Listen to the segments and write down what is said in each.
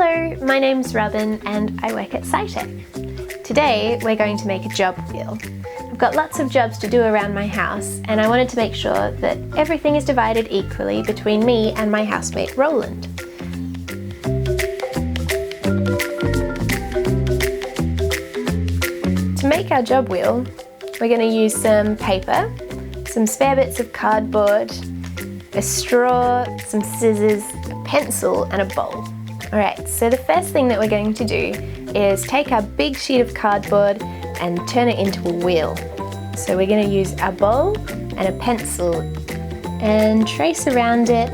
Hello, my name's Robin and I work at Scitech. Today we're going to make a job wheel. I've got lots of jobs to do around my house and I wanted to make sure that everything is divided equally between me and my housemate Roland. To make our job wheel, we're going to use some paper, some spare bits of cardboard, a straw, some scissors, a pencil and a bowl. Alright, so the first thing that we're going to do is take our big sheet of cardboard and turn it into a wheel. So we're going to use our bowl and a pencil and trace around it.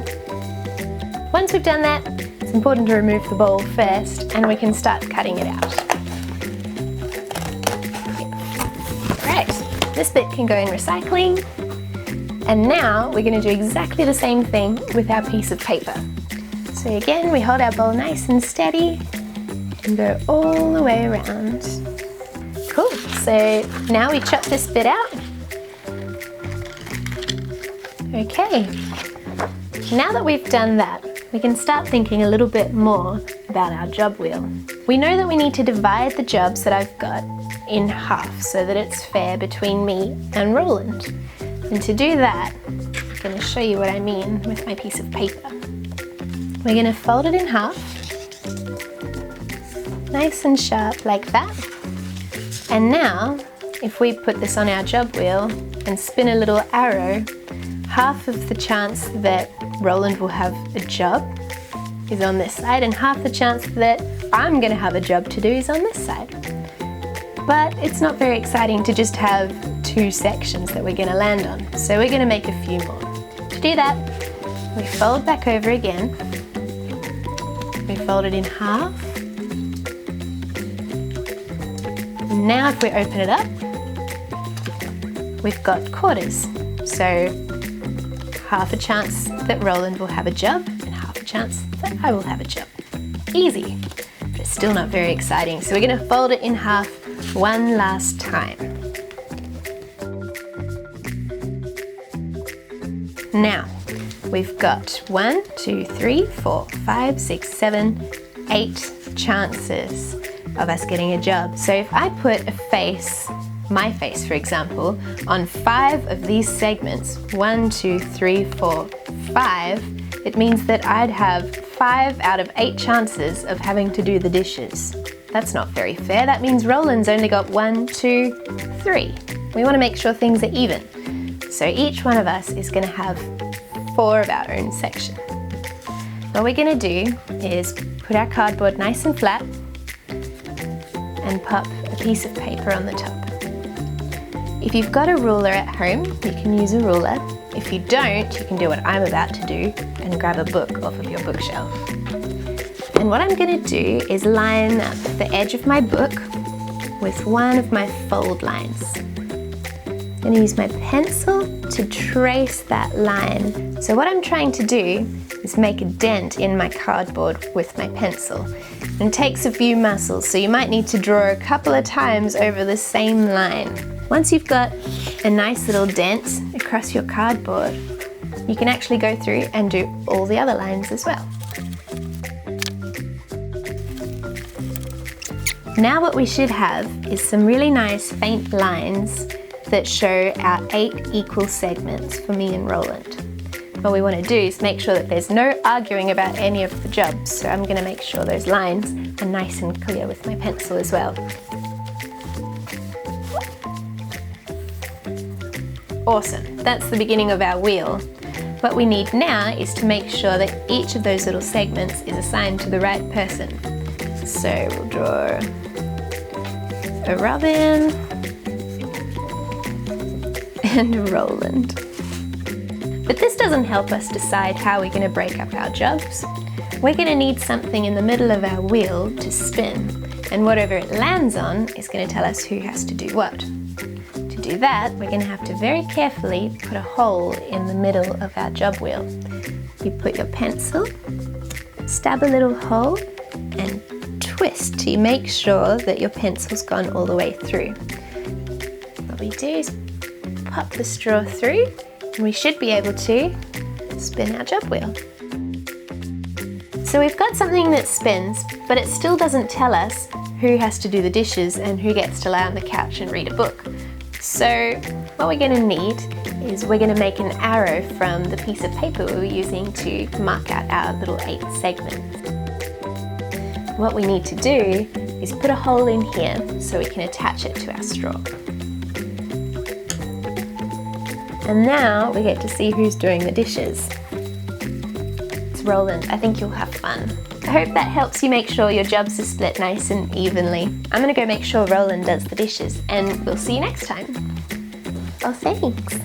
Once we've done that, it's important to remove the bowl first and we can start cutting it out. Right, this bit can go in recycling. And now we're going to do exactly the same thing with our piece of paper. So again, we hold our bowl nice and steady and go all the way around. Cool, so now we chop this bit out. Okay, now that we've done that, we can start thinking a little bit more about our job wheel. We know that we need to divide the jobs that I've got in half so that it's fair between me and Roland. And to do that, I'm going to show you what I mean with my piece of paper. We're going to fold it in half, nice and sharp like that. And now, if we put this on our job wheel and spin a little arrow, half of the chance that Roland will have a job is on this side and half the chance that I'm going to have a job to do is on this side. But it's not very exciting to just have two sections that we're going to land on, so we're going to make a few more. To do that, we fold back over again. We fold it in half. Now if we open it up, we've got quarters. So half a chance that Roland will have a job and half a chance that I will have a job. Easy, but it's still not very exciting. So we're going to fold it in half one last time. Now, we've got 1, 2, 3, 4, 5, 6, 7, 8 chances of us getting a job. So if I put a face, my face for example, on 5 of these segments, 1, 2, 3, 4, 5, it means that I'd have 5 out of 8 chances of having to do the dishes. That's not very fair. That means Roland's only got 1, 2, 3. We want to make sure things are even. So each one of us is going to have 4 of our own section. What we're going to do is put our cardboard nice and flat and pop a piece of paper on the top. If you've got a ruler at home, you can use a ruler. If you don't, you can do what I'm about to do and grab a book off of your bookshelf. And what I'm going to do is line up the edge of my book with one of my fold lines. I'm going to use my pencil to trace that line. So what I'm trying to do is make a dent in my cardboard with my pencil. And it takes a few muscles, so you might need to draw a couple of times over the same line. Once you've got a nice little dent across your cardboard, you can actually go through and do all the other lines as well. Now what we should have is some really nice faint lines that show our 8 equal segments for me and Roland. What we want to do is make sure that there's no arguing about any of the jobs, so I'm going to make sure those lines are nice and clear with my pencil as well. Awesome, that's the beginning of our wheel. What we need now is to make sure that each of those little segments is assigned to the right person. So we'll draw a Robin and Roland. But this doesn't help us decide how we're going to break up our jobs. We're going to need something in the middle of our wheel to spin, and whatever it lands on is going to tell us who has to do what. To do that, we're going to have to very carefully put a hole in the middle of our job wheel. You put your pencil, stab a little hole, and twist to make sure that your pencil's gone all the way through. What we do is pop the straw through and we should be able to spin our job wheel. So we've got something that spins, but it still doesn't tell us who has to do the dishes and who gets to lie on the couch and read a book. So what we're going to need is we're going to make an arrow from the piece of paper we were using to mark out our little 8 segments. What we need to do is put a hole in here so we can attach it to our straw. And now we get to see who's doing the dishes. It's Roland. I think you'll have fun. I hope that helps you make sure your jobs are split nice and evenly. I'm gonna go make sure Roland does the dishes, and we'll see you next time. Oh, thanks.